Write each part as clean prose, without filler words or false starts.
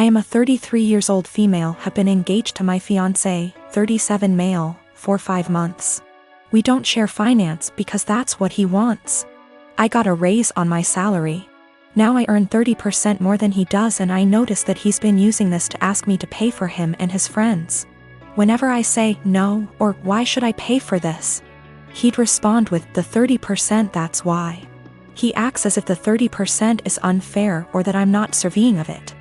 am a 33 years old female, have been engaged to my fiancé, 37 male, for 5 months. We don't share finance because that's what he wants. I got a raise on my salary. Now I earn 30% more than he does, and I notice that he's been using this to ask me to pay for him and his friends. Whenever I say no, or why should I pay for this, he'd respond with the 30%, that's why. He acts as if the 30% is unfair or that I'm not deserving of it.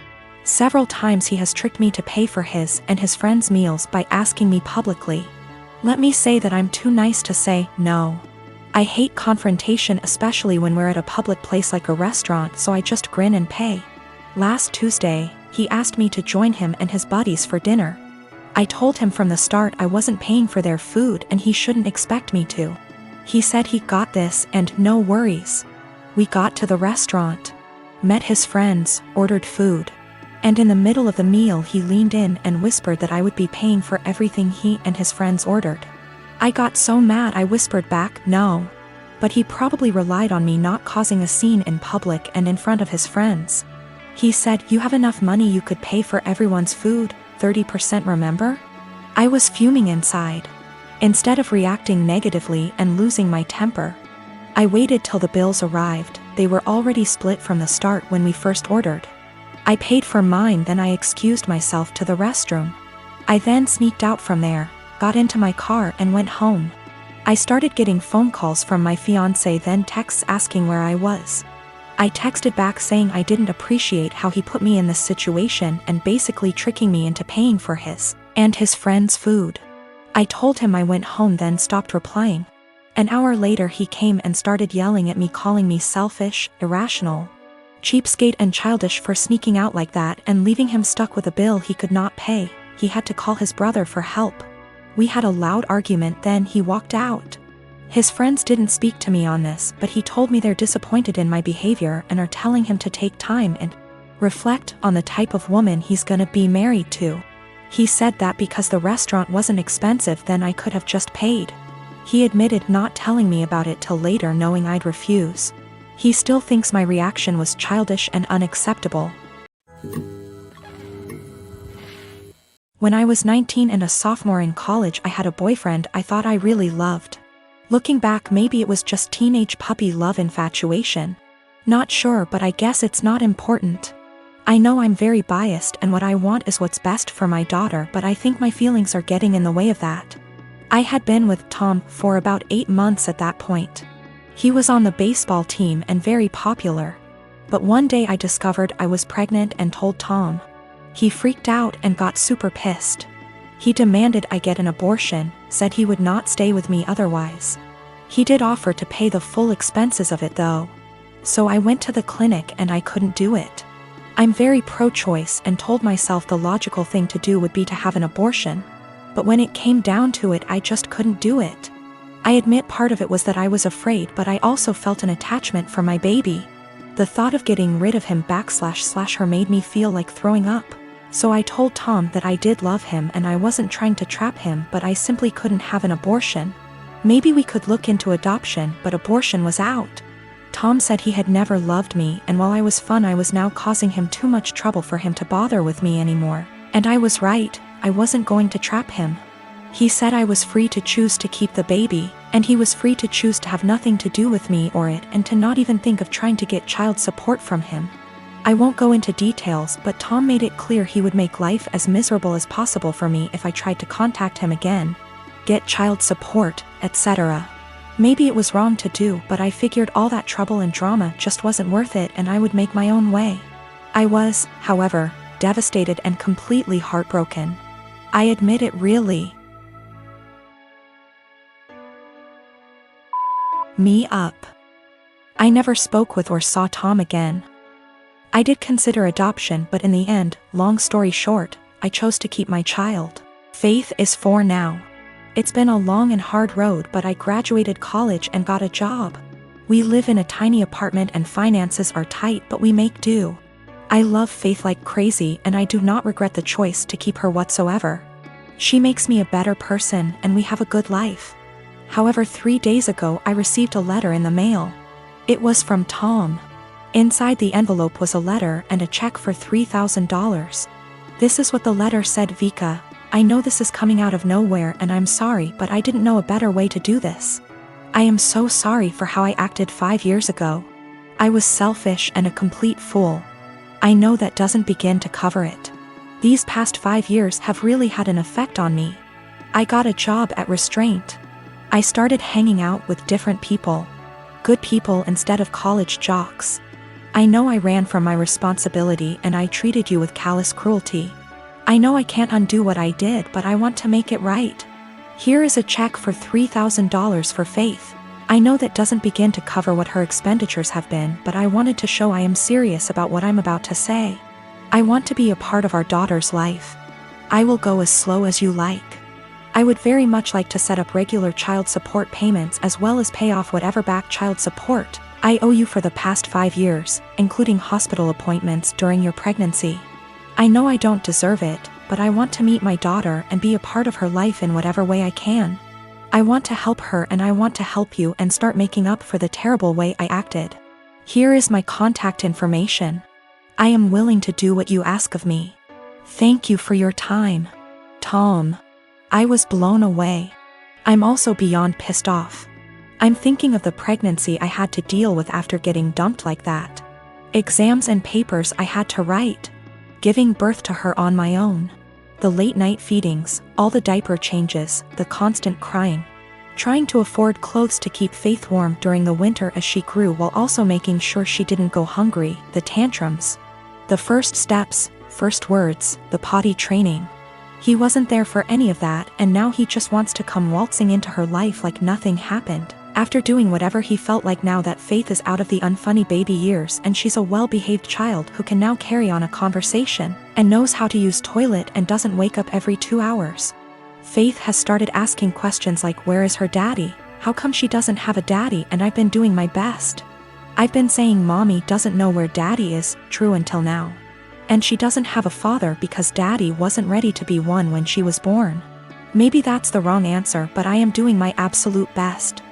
Several times he has tricked me to pay for his and his friends' meals by asking me publicly. Let me say that I'm too nice to say no. I hate confrontation, especially when we're at a public place like a restaurant, so I just grin and pay. Last Tuesday, he asked me to join him and his buddies for dinner. I told him from the start I wasn't paying for their food and he shouldn't expect me to. He said he got this and no worries. We got to the restaurant, met his friends, ordered food. And in the middle of the meal he leaned in and whispered that I would be paying for everything he and his friends ordered. I got so mad I whispered back, no. But he probably relied on me not causing a scene in public and in front of his friends. He said, you have enough money, you could pay for everyone's food, 30%, remember? I was fuming inside. Instead of reacting negatively and losing my temper, I waited till the bills arrived. They were already split from the start when we first ordered. I paid for mine, then I excused myself to the restroom. I then sneaked out from there, got into my car and went home. I started getting phone calls from my fiancé, then texts asking where I was. I texted back saying I didn't appreciate how he put me in this situation and basically tricking me into paying for his and his friends' food. I told him I went home, then stopped replying. An hour later he came and started yelling at me, calling me selfish, irrational, cheapskate and childish for sneaking out like that and leaving him stuck with a bill he could not pay. He had to call his brother for help. We had a loud argument, then he walked out. His friends didn't speak to me on this, but he told me they're disappointed in my behavior and are telling him to take time and reflect on the type of woman he's gonna be married to. He said that because the restaurant wasn't expensive, then I could have just paid. He admitted not telling me about it till later, knowing I'd refuse. He still thinks my reaction was childish and unacceptable. When I was 19 and a sophomore in college, I had a boyfriend I thought I really loved. Looking back, maybe it was just teenage puppy love infatuation. Not sure, but I guess it's not important. I know I'm very biased and what I want is what's best for my daughter, but I think my feelings are getting in the way of that. I had been with Tom for about 8 months at that point. He was on the baseball team and very popular. But one day I discovered I was pregnant and told Tom. He freaked out and got super pissed. He demanded I get an abortion, said he would not stay with me otherwise. He did offer to pay the full expenses of it though. So I went to the clinic and I couldn't do it. I'm very pro-choice and told myself the logical thing to do would be to have an abortion. But when it came down to it, I just couldn't do it. I admit part of it was that I was afraid, but I also felt an attachment for my baby. The thought of getting rid of him / her made me feel like throwing up. So I told Tom that I did love him and I wasn't trying to trap him, but I simply couldn't have an abortion. Maybe we could look into adoption, but abortion was out. Tom said he had never loved me, and while I was fun, I was now causing him too much trouble for him to bother with me anymore. And I was right, I wasn't going to trap him. He said I was free to choose to keep the baby, and he was free to choose to have nothing to do with me or it, and to not even think of trying to get child support from him. I won't go into details, but Tom made it clear he would make life as miserable as possible for me if I tried to contact him again, get child support, etc. Maybe it was wrong to do, but I figured all that trouble and drama just wasn't worth it and I would make my own way. I was, however, devastated and completely heartbroken. I admit it really me up. I never spoke with or saw Tom again. I did consider adoption, but in the end, long story short, I chose to keep my child. Faith is 4 now. It's been a long and hard road, but I graduated college and got a job. We live in a tiny apartment and finances are tight, but we make do. I love Faith like crazy and I do not regret the choice to keep her whatsoever. She makes me a better person and we have a good life. However, 3 days ago I received a letter in the mail. It was from Tom. Inside the envelope was a letter and a check for $3,000. This is what the letter said: Vika, I know this is coming out of nowhere and I'm sorry, but I didn't know a better way to do this. I am so sorry for how I acted 5 years ago. I was selfish and a complete fool. I know that doesn't begin to cover it. These past 5 years have really had an effect on me. I got a job at Restraint. I started hanging out with different people. Good people instead of college jocks. I know I ran from my responsibility and I treated you with callous cruelty. I know I can't undo what I did, but I want to make it right. Here is a check for $3,000 for Faith. I know that doesn't begin to cover what her expenditures have been, but I wanted to show I am serious about what I'm about to say. I want to be a part of our daughter's life. I will go as slow as you like. I would very much like to set up regular child support payments as well as pay off whatever back child support I owe you for the past 5 years, including hospital appointments during your pregnancy. I know I don't deserve it, but I want to meet my daughter and be a part of her life in whatever way I can. I want to help her and I want to help you and start making up for the terrible way I acted. Here is my contact information. I am willing to do what you ask of me. Thank you for your time. Tom. I was blown away. I'm also beyond pissed off. I'm thinking of the pregnancy I had to deal with after getting dumped like that. Exams and papers I had to write. Giving birth to her on my own. The late night feedings, all the diaper changes, the constant crying. Trying to afford clothes to keep Faith warm during the winter as she grew while also making sure she didn't go hungry, the tantrums. The first steps, first words, the potty training. He wasn't there for any of that, and now he just wants to come waltzing into her life like nothing happened. After doing whatever he felt like now that Faith is out of the unfunny baby years and she's a well-behaved child who can now carry on a conversation and knows how to use toilet and doesn't wake up every 2 hours. Faith has started asking questions like, where is her daddy? How come she doesn't have a daddy? And I've been doing my best. I've been saying mommy doesn't know where daddy is, true until now. And she doesn't have a father because daddy wasn't ready to be one when she was born. Maybe that's the wrong answer, but I am doing my absolute best.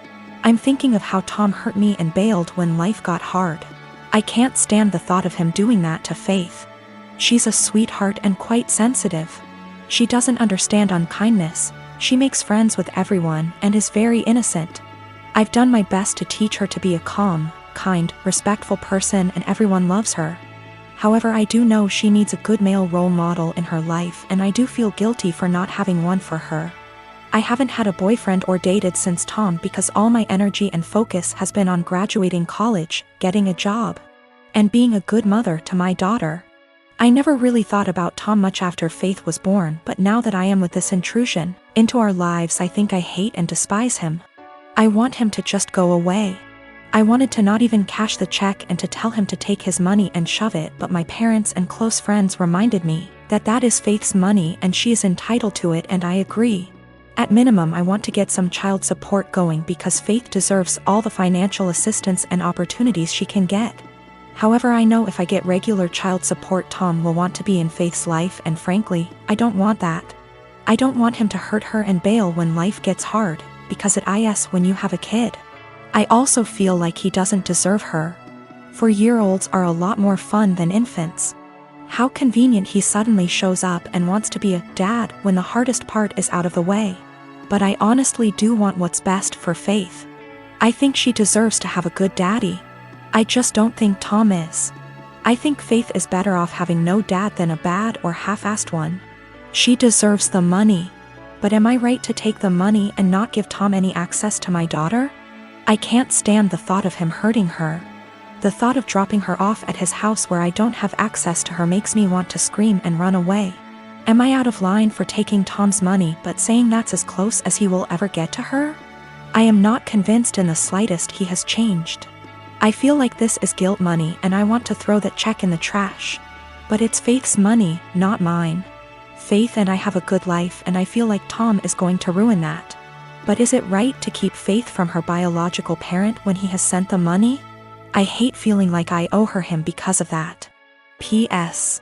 I'm thinking of how Tom hurt me and bailed when life got hard. I can't stand the thought of him doing that to Faith. She's a sweetheart and quite sensitive. She doesn't understand unkindness. She makes friends with everyone and is very innocent. I've done my best to teach her to be a calm, kind, respectful person, and everyone loves her. However, I do know she needs a good male role model in her life, and I do feel guilty for not having one for her. I haven't had a boyfriend or dated since Tom because all my energy and focus has been on graduating college, getting a job, and being a good mother to my daughter. I never really thought about Tom much after Faith was born, but now that I am with this intrusion into our lives, I think I hate and despise him. I want him to just go away. I wanted to not even cash the check and to tell him to take his money and shove it, but my parents and close friends reminded me that that is Faith's money and she is entitled to it, and I agree. At minimum, I want to get some child support going because Faith deserves all the financial assistance and opportunities she can get. However, I know if I get regular child support, Tom will want to be in Faith's life, and frankly, I don't want that. I don't want him to hurt her and bail when life gets hard, because it is when you have a kid. I also feel like he doesn't deserve her. 4-year-olds are a lot more fun than infants. How convenient he suddenly shows up and wants to be a dad when the hardest part is out of the way. But I honestly do want what's best for Faith. I think she deserves to have a good daddy. I just don't think Tom is. I think Faith is better off having no dad than a bad or half-assed one. She deserves the money. But am I right to take the money and not give Tom any access to my daughter? I can't stand the thought of him hurting her. The thought of dropping her off at his house where I don't have access to her makes me want to scream and run away. Am I out of line for taking Tom's money but saying that's as close as he will ever get to her? I am not convinced in the slightest he has changed. I feel like this is guilt money and I want to throw that check in the trash. But it's Faith's money, not mine. Faith and I have a good life, and I feel like Tom is going to ruin that. But is it right to keep Faith from her biological parent when he has sent the money? I hate feeling like I owe her him because of that. P.S.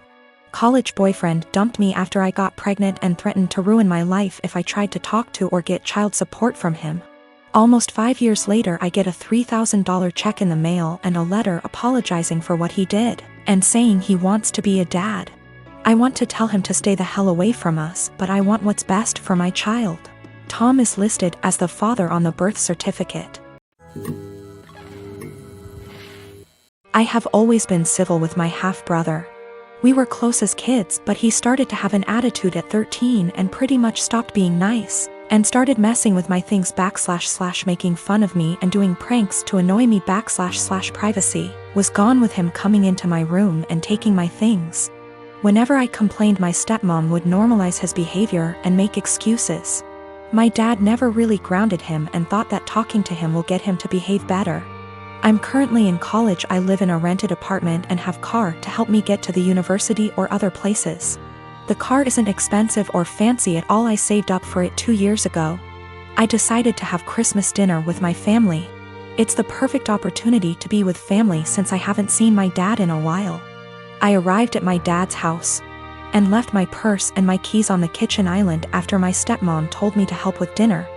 College boyfriend dumped me after I got pregnant and threatened to ruin my life if I tried to talk to or get child support from him. Almost 5 years later, I get a $3,000 check in the mail and a letter apologizing for what he did, and saying he wants to be a dad. I want to tell him to stay the hell away from us, but I want what's best for my child. Tom is listed as the father on the birth certificate. I have always been civil with my half-brother. We were close as kids, but he started to have an attitude at 13 and pretty much stopped being nice, and started messing with my things / making fun of me and doing pranks to annoy me / privacy, was gone with him coming into my room and taking my things. Whenever I complained, my stepmom would normalize his behavior and make excuses. My dad never really grounded him and thought that talking to him will get him to behave better. I'm currently in college. I live in a rented apartment and have car to help me get to the university or other places. The car isn't expensive or fancy at all. I saved up for it 2 years ago. I decided to have Christmas dinner with my family. It's the perfect opportunity to be with family since I haven't seen my dad in a while. I arrived at my dad's house and left my purse and my keys on the kitchen island after my stepmom told me to help with dinner.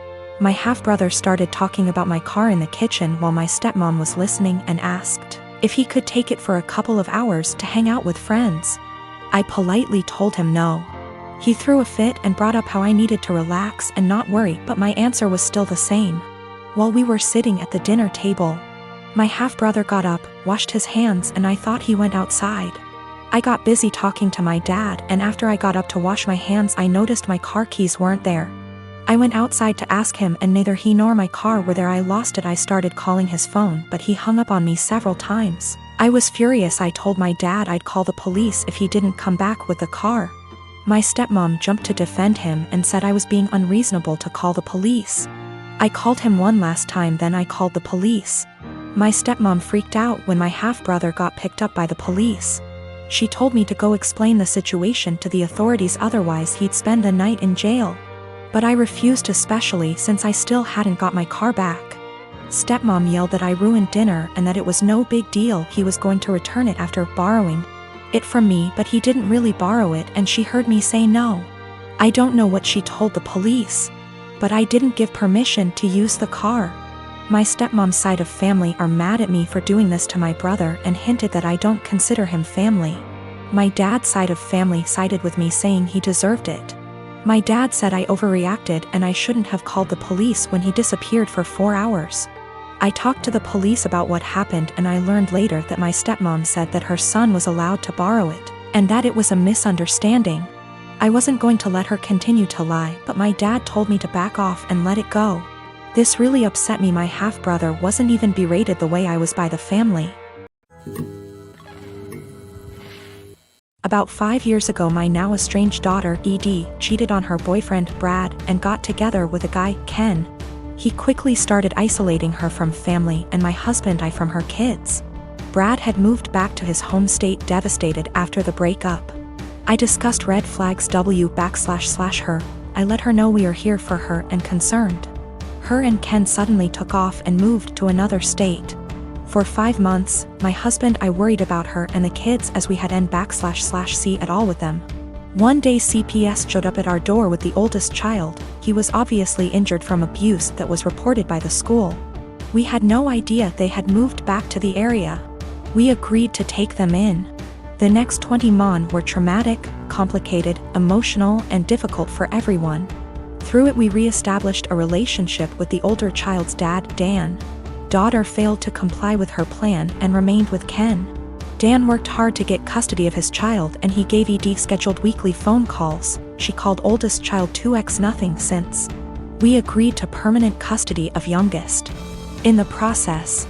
My half-brother started talking about my car in the kitchen while my stepmom was listening and asked if he could take it for a couple of hours to hang out with friends. I politely told him no. He threw a fit and brought up how I needed to relax and not worry, but my answer was still the same. While we were sitting at the dinner table, my half-brother got up, washed his hands, and I thought he went outside. I got busy talking to my dad, and after I got up to wash my hands, I noticed my car keys weren't there. I went outside to ask him, and neither he nor my car were there. I lost it. I started calling his phone, but he hung up on me several times. I was furious. I told my dad I'd call the police if he didn't come back with the car. My stepmom jumped to defend him and said I was being unreasonable to call the police. I called him one last time, then I called the police. My stepmom freaked out when my half-brother got picked up by the police. She told me to go explain the situation to the authorities, otherwise he'd spend the night in jail. But I refused, especially since I still hadn't got my car back. Stepmom yelled that I ruined dinner and that it was no big deal. He was going to return it after borrowing it from me, but he didn't really borrow it, and she heard me say no. I don't know what she told the police, but I didn't give permission to use the car. My stepmom's side of family are mad at me for doing this to my brother and hinted that I don't consider him family. My dad's side of family sided with me, saying he deserved it. My dad said I overreacted and I shouldn't have called the police when he disappeared for 4 hours. I talked to the police about what happened, and I learned later that my stepmom said that her son was allowed to borrow it, and that it was a misunderstanding. I wasn't going to let her continue to lie, but my dad told me to back off and let it go. This really upset me. My half-brother wasn't even berated the way I was by the family. About 5 years ago, my now estranged daughter, Edie, cheated on her boyfriend, Brad, and got together with a guy, Ken. He quickly started isolating her from family and my husband and I from her kids. Brad had moved back to his home state, devastated after the breakup. I discussed red flags // her. I let her know we are here for her and concerned. Her and Ken suddenly took off and moved to another state. For 5 months, my husband and I worried about her and the kids, as we had n / see at all with them. One day CPS showed up at our door with the oldest child. He was obviously injured from abuse that was reported by the school. We had no idea they had moved back to the area. We agreed to take them in. The next 20 months were traumatic, complicated, emotional, and difficult for everyone. Through it, we re-established a relationship with the older child's dad, Dan. Daughter failed to comply with her plan and remained with Ken. Dan worked hard to get custody of his child, and he gave Edie scheduled weekly phone calls. She called oldest child 2x nothing since. We agreed to permanent custody of youngest. In the process,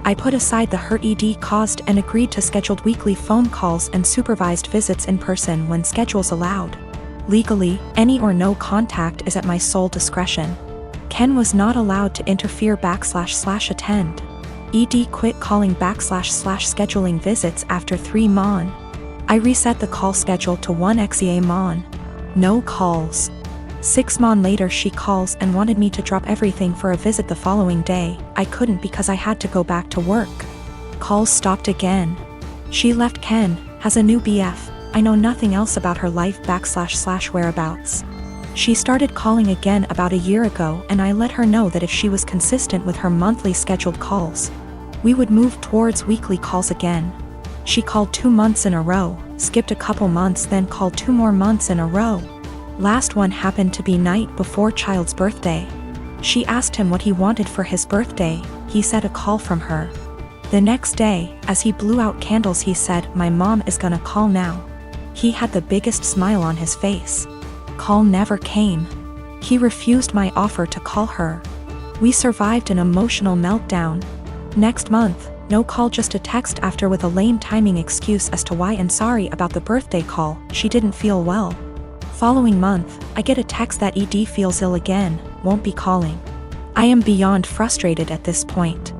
I put aside the hurt Edie caused and agreed to scheduled weekly phone calls and supervised visits in person when schedules allowed. Legally, any or no contact is at my sole discretion. Ken was not allowed to interfere / attend. Edie quit calling / scheduling visits after 3 months. I reset the call schedule to 1 XEA mon. No calls. 6 months later, she calls and wanted me to drop everything for a visit the following day. I couldn't because I had to go back to work. Calls stopped again. She left Ken, has a new BF. I know nothing else about her life / whereabouts. She started calling again about a year ago, and I let her know that if she was consistent with her monthly scheduled calls, we would move towards weekly calls again. She called 2 months in a row, skipped a couple months, then called 2 more months in a row. Last one happened to be night before child's birthday. She asked him what he wanted for his birthday. He said a call from her. The next day, as he blew out candles, he said, "My mom is gonna call now." He had the biggest smile on his face. Call never came. He refused my offer to call her. We survived an emotional meltdown. Next month, no call, just a text after with a lame timing excuse as to why and sorry about the birthday call, she didn't feel well. Following month, I get a text that ED feels ill again, won't be calling. I am beyond frustrated at this point.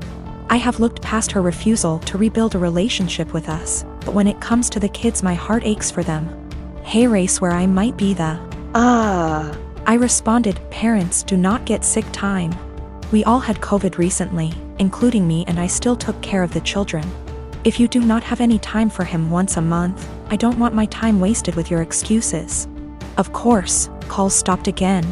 I have looked past her refusal to rebuild a relationship with us, but when it comes to the kids, my heart aches for them. Hey race, where I might be the I responded, "Parents do not get sick time. We all had COVID recently, including me, and I still took care of the children. If you do not have any time for him once a month, I don't want my time wasted with your excuses." Of course, calls stopped again.